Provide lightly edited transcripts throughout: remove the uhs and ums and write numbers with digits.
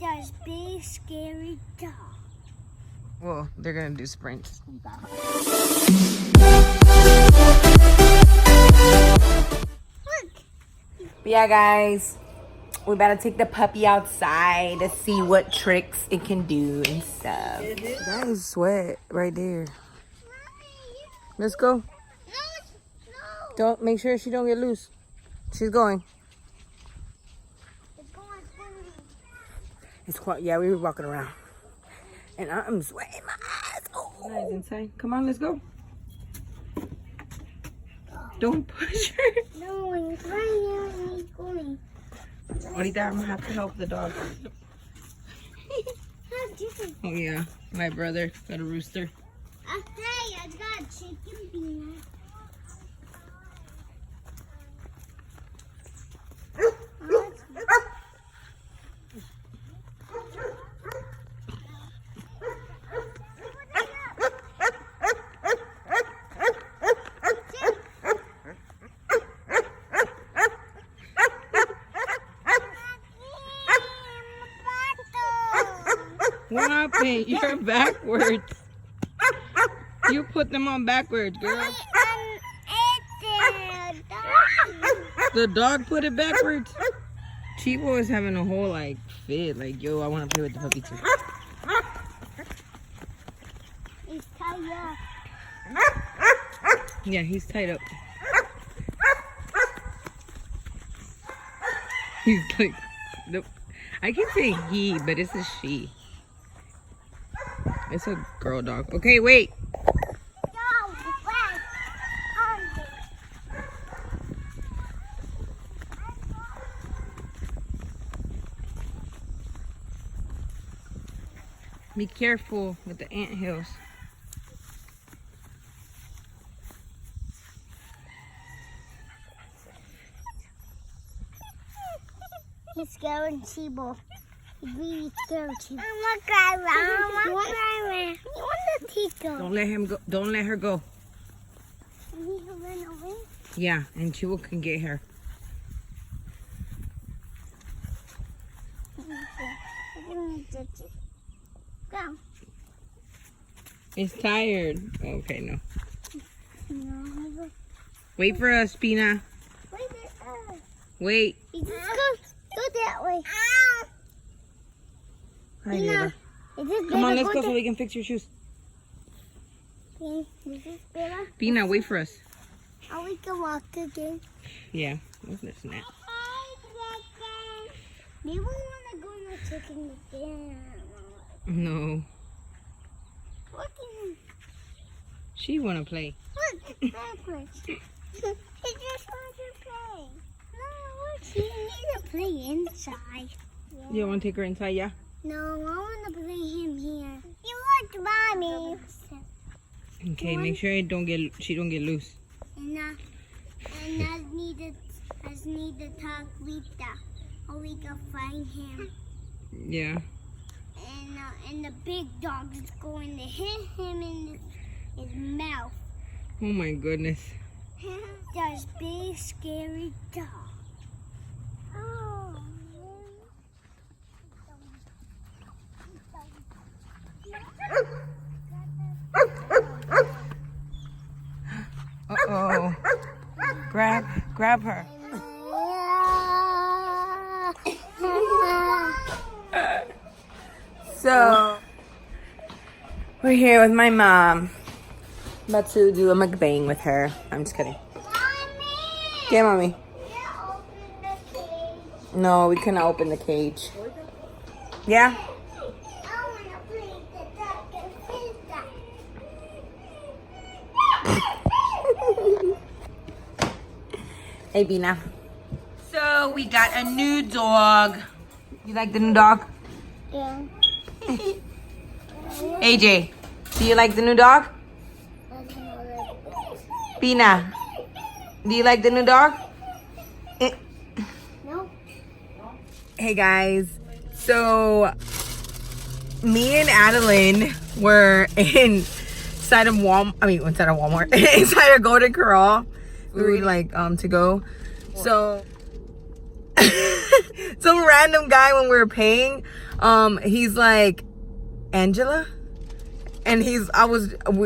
There's big scary dog. Well, they're gonna do sprints. Look. But yeah, guys, we better take the puppy outside to see what tricks it can do and stuff. That is sweat right there. Let's go. No. Don't make sure she don't get loose. She's going. It's quite. Yeah, we were walking around, and I'm sweating my eyes. Oh, nice inside. Come on, let's go. Don't push her. No, it's right here. He's going. Ahorita I'm gonna have to help the dog. Oh yeah, my brother got a rooster. Okay, I got chicken peanut. What happened? You're backwards. You put them on backwards, girl. The dog put it backwards. Chivo is having a whole like fit. Like, yo, I want to play with the puppy too. He's tired. Yeah, he's tied up. He's like, nope. I can say he, but it's a she. It's a girl dog. Okay, wait. Be careful with the anthills. He's scared Chibo. He's really scared Chibo. I want to take him. Don't let him go. Don't let her go. And he can run away. Yeah, and Chivo can get her. Go. It's tired. Okay, no. No. Wait for us, Pina. Wait there. Wait. You just go that way. Hi, Layla. Come on, let's go so we can fix your shoes. This is better. Pina, wait for us. Oh, we can walk again. Yeah, let's listen to that. Maybe we want to go in the chicken again. No. Look. She wanna play. Look, backwards. He just wants to play. No, look, he needs to play inside. Yeah. You wanna take her inside, yeah? No, I want to play him here. You want mommy. Okay, make sure she don't get loose. And I need to talk Rita, or we can find him. Yeah. And the big dog is going to hit him in his mouth. Oh my goodness. There's big scary dog. Oh. Uh-oh. Grab her. So, we're here with my mom. About to do a mukbang with her. I'm just kidding. Okay, Mommy. No, we couldn't open the cage. Yeah? Hey, Bina. So, we got a new dog. You like the new dog? Yeah. AJ, do you like the new dog? Bina, do you like the new dog? No. Hey guys, so me and Adeline were inside of Walmart, inside of Golden Corral. We were like to go. So some random guy when we were paying. He's like, Angela? And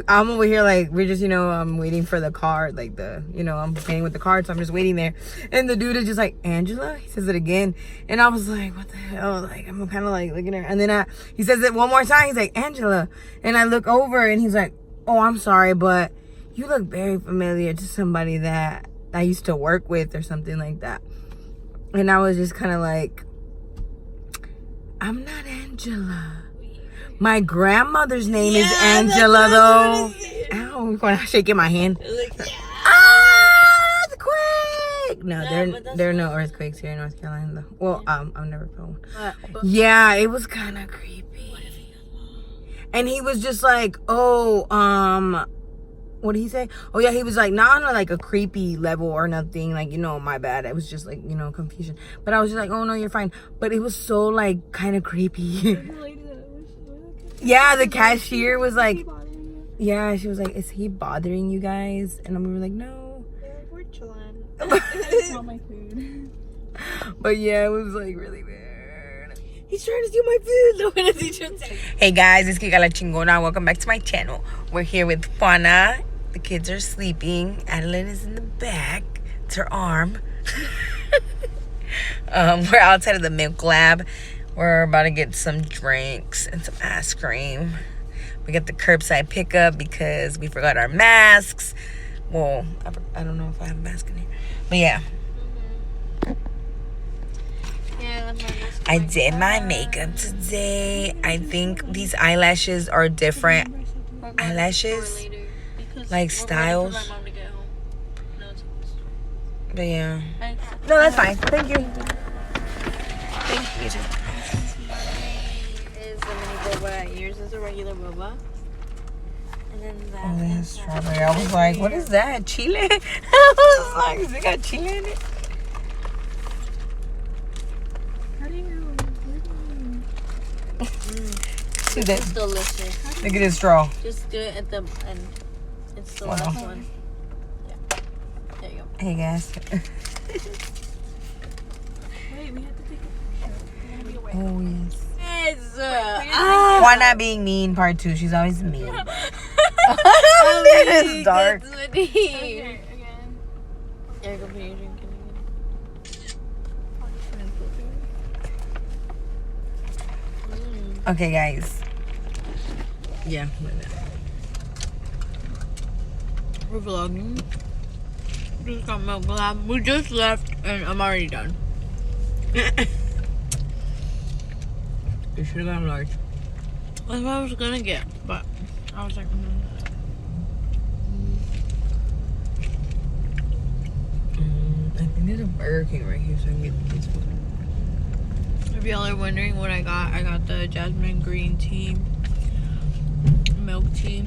I'm over here like, we're just, I'm waiting for the card, like I'm paying with the card, so I'm just waiting there. And the dude is just like, Angela? He says it again. And I was like, what the hell? Like, I'm kind of like looking at her. And then he says it one more time. He's like, Angela. And I look over and he's like, oh, I'm sorry, but you look very familiar to somebody that I used to work with or something like that. And I was just kind of like, I'm not Angela. My grandmother's name is Angela, though. Ow, I'm going to shake in my hand. Earthquake! No, there are no earthquakes here in North Carolina, though. Well, I've never felt one. Yeah, it was kind of creepy. And he was just like, oh, what did he say? Oh, yeah, he was like, not on like a creepy level or nothing. Like, my bad. It was just like, confusion. But I was just like, oh, no, you're fine. But it was so like kind of creepy. Yeah, the cashier was like, yeah, she was like, is he bothering you guys? And we were like, no. We're chilling. It's not my food. But yeah, it was like really weird. He's trying to steal my food. Hey guys, it's Kika La Chingona. Welcome back to my channel. We're here with Juana. The kids are sleeping. Adeline is in the back. It's her arm. We're outside of the milk lab. We're about to get some drinks and some ice cream. We got the curbside pickup because we forgot our masks. Well, I don't know if I have a mask in here. But yeah. I did my makeup today. I think these eyelashes are different eyelashes. Like styles. But yeah. No, that's fine. Thank you. Thank you. Is the mini boba. Yours is a regular boba. And then that. Oh, they have strawberry. I was like, what is that? Chile? I was like, has it got chile in it? How do you know? See that? It's delicious. Look at this straw. Just do it at the end. It's the last one. Yeah. There you go. Hey guys. Wait, we have to take a picture. Oh yes. Yes. Juana being mean, part 2. She's always mean. Oh, It is dark. Okay, again. There, go put your drink in again. Okay, guys. Yeah. We're vlogging. Just got milk lab. We just left and I'm already done. You should have gotten large. That's what I was gonna get, but I was like, I think there's a Burger King right here, so I can get this one. If y'all are wondering what I got the jasmine green tea, milk tea,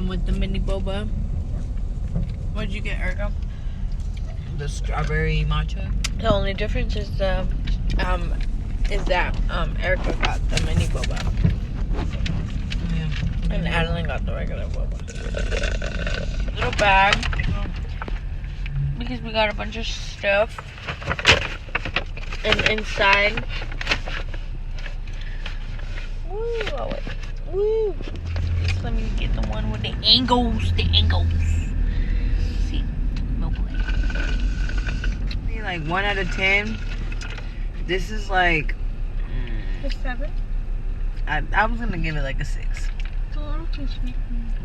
with the mini boba. What'd you get, Erica? The strawberry matcha. The only difference is that Erica got the mini boba. Yeah. And Adeline got the regular boba. Little bag. Because we got a bunch of stuff. And inside. Woo! Oh wait. Woo! Just let me get the one with the angles. The angles. See? Milk Like 1 out of 10. This is like. A 7? I was gonna give it like a 6. It's a little too sweet.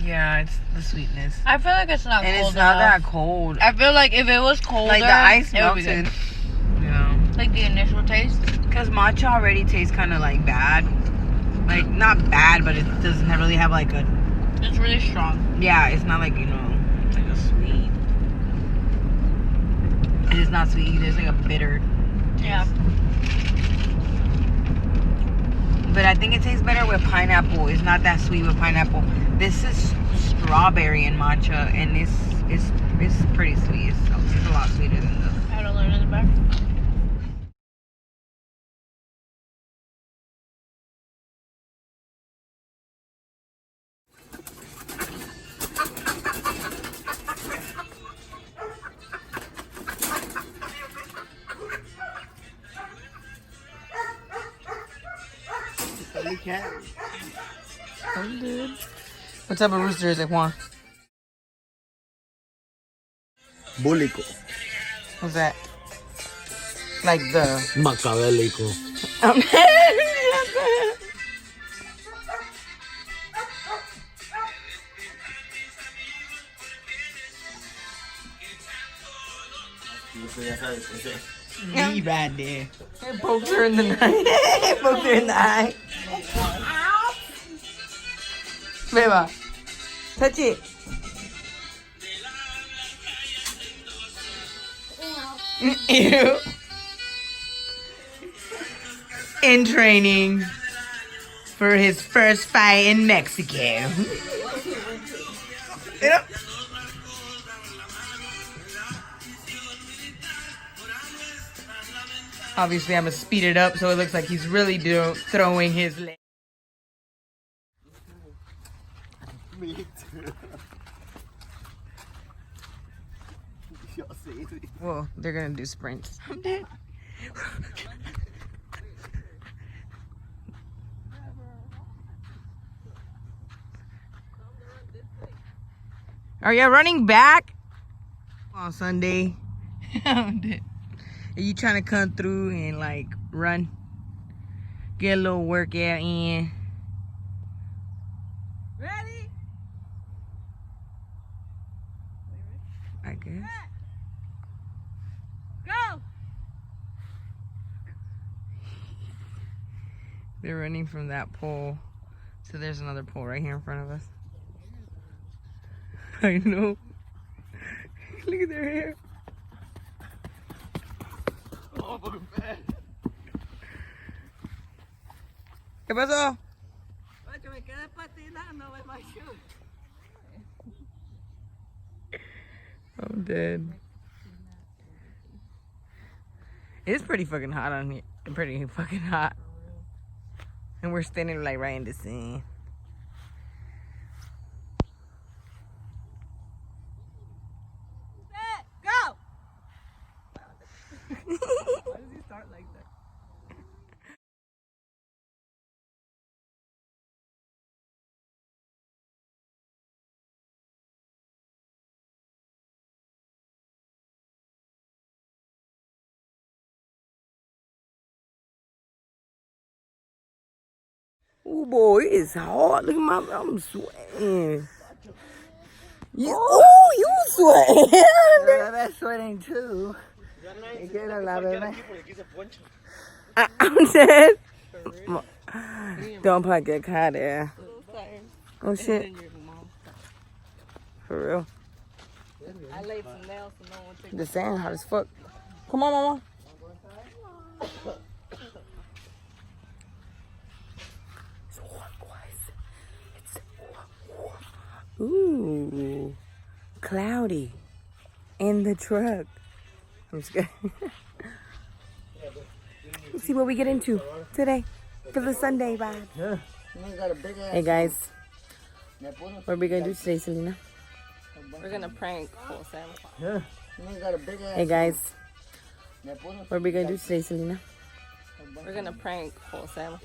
Yeah, it's the sweetness. I feel like it's not And cold it's not enough. that cold. I feel like if it was colder, Like the ice it would be melted. good. Yeah. Like the initial taste. Because matcha already tastes kind of like bad. Like, not bad, but it doesn't really have like a. It's really strong. Yeah, it's not like, it's like a sweet. And it's not sweet either. It's like a bitter taste. Yeah. But I think it tastes better with pineapple. It's not that sweet with pineapple. This is strawberry and matcha, and it's pretty sweet. It's a lot sweeter than the. I had to learn in the back. I'm good. What type of rooster is it, Juan? Búlico. What's that? Like the... Macabélico. Me right there. It poked her in the eye. It poked her in the eye. Beba, touch it. Ew. In training for his first fight in Mexico. Yep. Obviously, I'm gonna speed it up so it looks like he's really throwing his leg. Me too. Well, they're gonna do sprints. I'm dead. Are you running back on Sunday? I'm dead. Are you trying to come through and like run? Get a little workout in. Ready? I guess. Go! They're running from that pole. So there's another pole right here in front of us. I know. Look at their hair. ¿Qué pasó? Oye, me quedé patinando en my shoe. I'm dead. It's pretty fucking hot on here. Pretty fucking hot. And we're standing like right in the scene. Set, go! Why does he start like that? Oh boy, it's hot. Look at I'm sweating. Oh, you sweating. That's sweating too. I'm dead. Don't probably get caught there. Oh shit. For real. I laid some nails so no one take The sand hot as fuck. Come on, mama. It's warm, guys. It's warm. Ooh, cloudy in the truck. I'm just kidding. Let's see what we get into today for the Sunday vibe. Hey guys, what are we gonna do today, Selena? We're gonna prank for Santa. Hey guys, what are we gonna do today, Selena? We're gonna prank for Santa.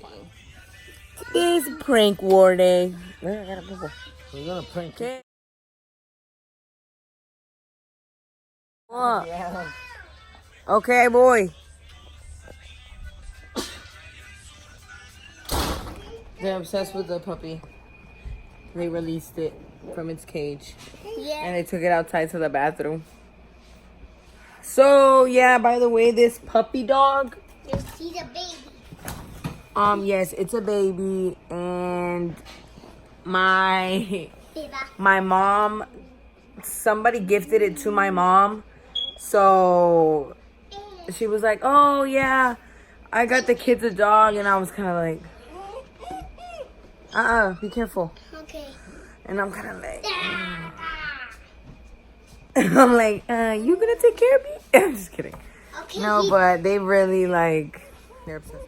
Today's prank war day. We're gonna prank it. What? Okay, boy. They're obsessed with the puppy. They released it from its cage. Yeah. And they took it outside to the bathroom. So, yeah, by the way, this puppy dog. You see the baby. Yes, it's a baby. And my mom, somebody gifted it to my mom. So she was like, oh, yeah, I got the kids a dog. And I was kind of like, be careful. Okay. And I'm kind of like, I'm like, you gonna take care of me? I'm just kidding. Okay. No, but they really like, they're obsessed.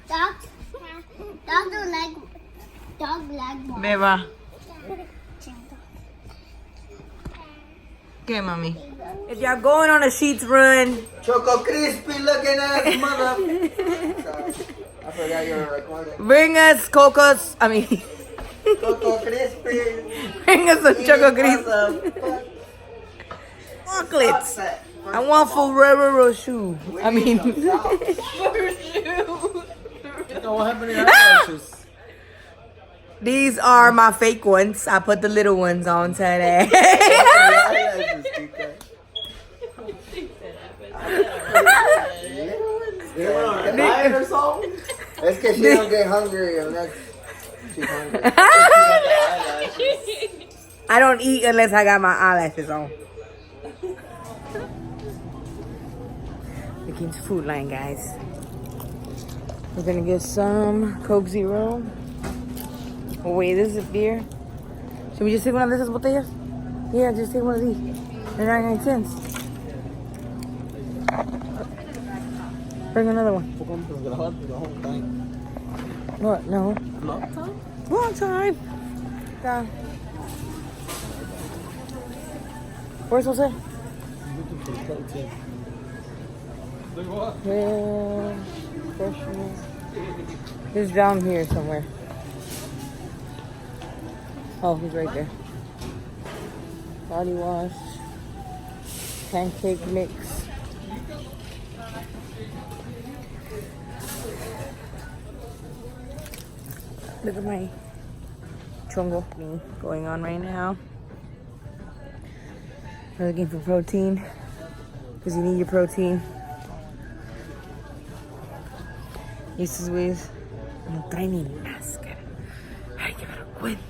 Dogs don't like balls. Beba. Okay, mommy. If y'all going on a Sheets run, Choco Crispy looking ass mother. I forgot you were recording. Bring us Cocos. I mean, Coco Crispy. bring us some Choco Crisp. Fuck Chocolates. that. I want Ferrero shoe. I mean, What happened to your eyelashes? these are my fake ones. I put the little ones on today. Eyelashes, Kika. You want to diet or something? It's because she don't get hungry unless she's hungry. I don't eat unless I got my eyelashes on. Looking to Food Line, guys. We're gonna get some Coke Zero. Oh wait, this is beer. Should we just take one of these botellas? Yeah, just take one of these. They're 99 cents. Bring another one. What? No. Long time. Yeah. Where's Jose? Yeah, freshness. He's down here somewhere. Oh, he's right there. Body wash. Pancake mix. Look at my chongo going on right now. We're looking for protein because you need your protein. This is with no trae ni máscara. Ay, qué vergüenza.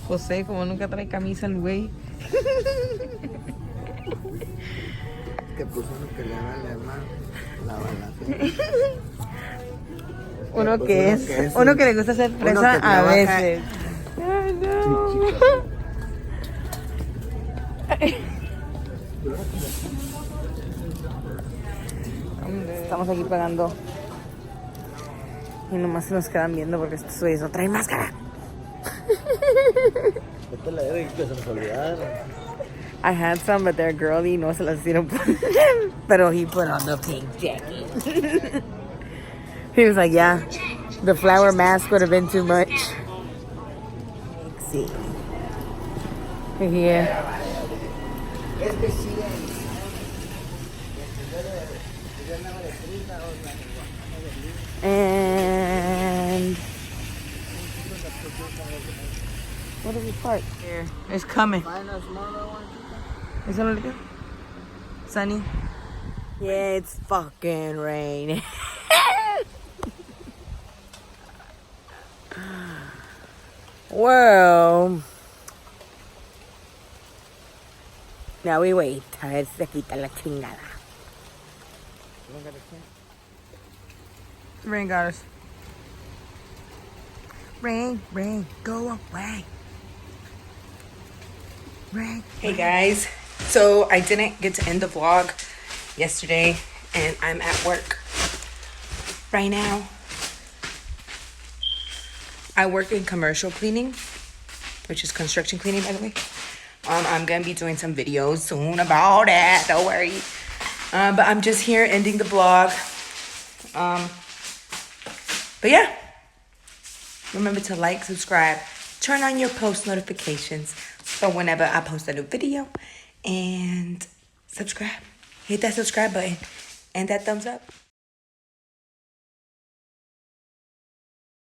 José, como nunca trae camisa el güey. Que puso uno que le vale más la bala. Uno que le gusta hacer presa a veces. Ay, no. Estamos aquí pagando y nomás se nos quedan viendo porque estos güeyes no traen máscara. Esta es la de que se nos olvidaron. I had some, but they're girly. No se las hicieron poner. Pero he put on the pink jacket. He was like, yeah, the flower mask would have been too much. Let's see. Here. And what is this part? Here, it's coming. Find a smaller one. Is that what it is? Sunny? Yeah, it's fucking raining. Well, now we wait. A ver si se quita la chingada. Rain got us. Rain, rain, go away. Rain. Hey guys, so I didn't get to end the vlog yesterday and I'm at work right now. I work in commercial cleaning, which is construction cleaning, by the way. I'm gonna be doing some videos soon about it, don't worry. But I'm just here ending the vlog. But yeah, remember to like, subscribe, turn on your post notifications so whenever I post a new video, and subscribe. Hit that subscribe button and that thumbs up.